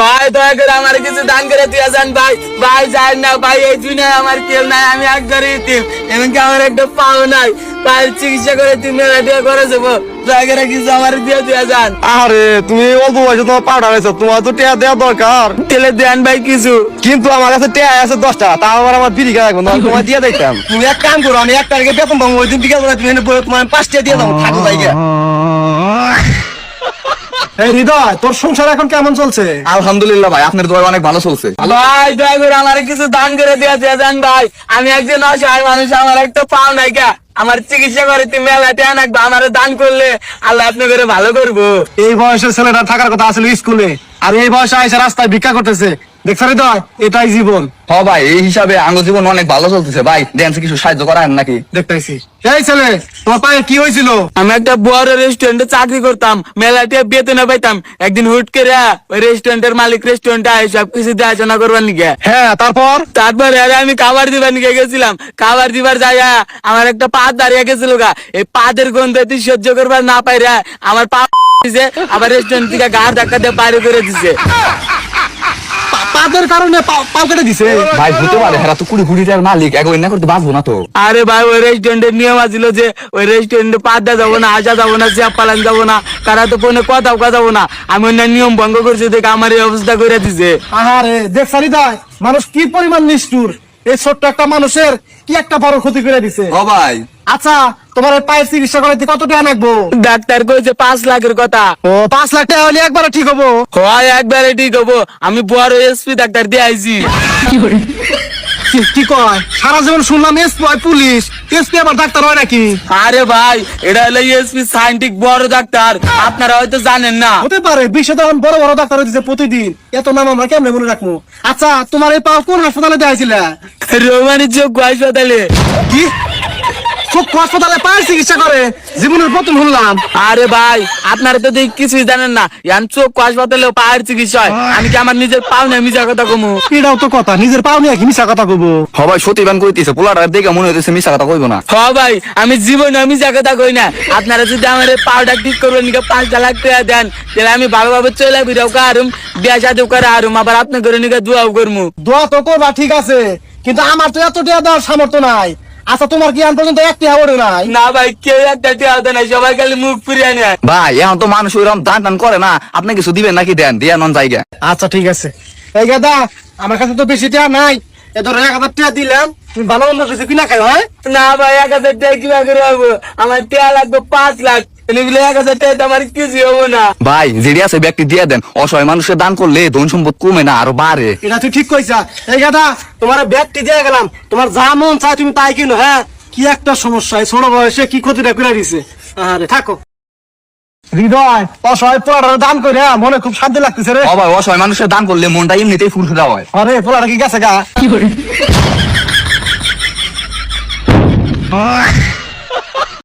ভাই দয়া করে আমার কিছু দান করে দিয়ে যান ভাই। ভাই যাই না ভাই, এই দুনিয়ায় আমার কেউ নাই, আমি একবারই ইতিম, এমনকি আমার একটা পাও নাই। ভাই চিকিৎসা করে তুমি মেলা দিয়ে করে যাবো, দয়া করে কিছু আমার দিয়ে দিয়ে যান। আরে তুমি অল্প বয়সে তোমার পাউডার হয়েছো, তোমার তো টিয়া দেওয়া দরকার। তেলে দেন ভাই কিছু। কিন্তু আমার কাছে টিয়া আছে 10টা, তাও আবার আমার বিড়ি খাওয়া লাগবে, তোমার দিয়ে দিতাম। তুমি এক কাম করো, আমি 1 তারিখে বেতন পাবো, ওই দিন বিকাল বেলা তুমি তোমার 5টা দিয়ে দাও, থাকো তাই গিয়া। এই হৃদয়, তোর সংসার এখন কেমন চলছে? আলহামদুলিল্লাহ ভাই, আপনার দোয়া অনেক ভালো চলছে। ভাই দয়া করে আমার কিছু দান করে দিয়ে দিয়ে যান ভাই। আমি একজন অসহায় মানুষ, আমার একটা পাও নাই কা, আমার চিকিৎসা করে তুমি মেলাতে আনাকবা, আমার দান করলে আল্লাহ আপনি করে ভালো করবো। এই বয়সের ছেলেটা থাকার কথা আসলে স্কুলে, আর এই বয়সে আইসা রাস্তায় ভিক্ষা করতেছে। দেখছ হৃদয়, এটাই জীবন। হ ভাই, এই হিসাবে আঙ্গ জীবন অনেক ভালো চলতেছে ভাই। দেন কিছু সাহায্য করার নাকি? দেখতেছি। এই ছেলে, তোমার পায়ে কি হয়েছিল? আমি একটা বড় রেস্টুরেন্টে চাকরি করতাম, মেলাতে বেতনে পাইতাম। একদিন হুট করে ওই রেস্টুরেন্টের মালিক রেস্টুরেন্টে সব কিছু দেখাশোনা করবার নিকে। হ্যাঁ, তারপরে আমি খাবার দিবার নিকে গেছিলাম। খাবার দিবার যাইয়া আমার একটা পা দাঁড়িয়ে গেছিল গা, এই পাদের গন্ধ তুই সহ্য করবার না পাই রে, আমার পা দিছে, আবার রেস্টুরেন্ট থেকে গাড় ধাক্কা দিয়ে বাইরে করে দিছে। পাদের কারণে পাও কেটে দিছে? ভাই হতে পারে, হেরা তো 20 মালিক, এক না করতে বাঁচবো না তো। আরে ভাই, ওই রেস্টুরেন্টের নিয়ম আছিল যে ওই রেস্টুরেন্টে পাদ্দা যাবো না, আসা যাবো না, চেপ পালান যাবো না, তারা তো ফোনে কথাও যাবো না। আমি অন্য নিয়ম ভঙ্গ করছি দেখে আমার এই অবস্থা করে দিছে। আহারে, দেখ হৃদয়, মানুষ কি পরিমাণ নিষ্ঠুর। এই ছোট্ট একটা মানুষের কি একটা বড় ক্ষতি করে দিছে। ও ভাই, আচ্ছা, তোমার এই পায়ের চিকিৎসা করাইতে কত টাকা লাগবো? ডাক্তার কইছে 5 লাখের কথা। ও, 5 লাখ টাকা হলে একবারে ঠিক হবো? হয় একবারে ঠিক হবো। আমি বড় এসপি ডাক্তার দিয়ে আইছি। কি কয়? সারা জীবন শুনলাম এসপি হয় পুলিশ, এসপি আবার ডাক্তার হয় নাকি? আরে ভাই, এটা হলো এসপি সাইন্টিফিক বড় ডাক্তার, আপনারা হয়তো জানেন না। হতে পারে, বিশ্বে তো এখন বড় বড় ডাক্তার হইতেছে প্রতিদিন, এত নাম আমরা কেমনে মনে রাখবো? আচ্ছা, তোমার এই পাও কোন হাসপাতালে দেখাইছিল? রোমানি চোখ হাসপাতালে। কি চক্ষু হাসপাতালে পায়ের চিকিৎসা করে? জীবনের প্রথম শুনলাম। আরে ভাই, আপনারা তো দেখি কিছুই জানেন না, চোখ হাসপাতালেও পায়ের চিকিৎসা হয়। আমি কি আমার নিজের পাও না মিছা কথা কমু? এটাও তো কথা, নিজের পাও নিয়ে কি মিশা কথা কবো? হ ভাই, সত্যিবান কইতেছে, পোলাটা দেখে মনে হইতেছে মিছা কথা কইবো না। হ ভাই, আমি জীবনে মিছা কথা কই না। আপনারা যদি আমার এই পাউডা ঠিক করবেন, 5 লাখ টাকা দেন, তাহলে আমি ভালোভাবে চলে বিরাও কারুম, বিয়া শাদি করে আরুম, আবার আপনি করে নিকে দোয়াও করমু। দোয়া তো করবা, ঠিক আছে, কিন্তু আমার তো এত টাকা দেওয়ার সামর্থ্য নাই। আচ্ছা, তোমার কি আন পর্যন্ত 1 টাকা ওরে নাই? না ভাই, কেউ একটা টাকা দেয় না, সবাই খালি মুখ ফিরিয়ে নেয়। ভাই, এখন তো মানুষ ওইরকম দান টান করে না, আপনি কিছু দিবেন নাকি? দেন দিয়া নন জায়গা। আচ্ছা ঠিক আছে। এই গাদা, আমার কাছে তো বেশি টাকা নাই, এ ধরো 1000 টাকা দিলাম, তুমি ভালো মন্দ কিছু কিনা খাই। হয় না ভাই, 1000 টাকা কিভাবে করে হবো? আমার টাকা লাগবে 5 লাখ। 1000 টাকা আমার কিছু হবো না। ভাই, যেটি আছে ব্যক্তি দিয়ে দেন, অসহায় মানুষের দান করলে ধন সম্পদ কমে না, আরো বাড়ে। এটা তুই ঠিক কইছা। এই গাদা, তোমার ব্যাগটি দিয়ে গেলাম, তোমার যা মন চায় তুমি তাই কিনো। হ্যাঁ, কি একটা সমস্যা, এই ছোট বয়সে কি ক্ষতিটা করে দিছে। আরে থাকো। হৃদয়, অসহায় পোলাটার দান করে মনে খুব শান্তি লাগতেছে রে। ও ভাই, অসহায় মানুষের দান করলে মনটা এমনিতেই ফুরফুরা হয়। আরে পোলাটা কি গেছে গা?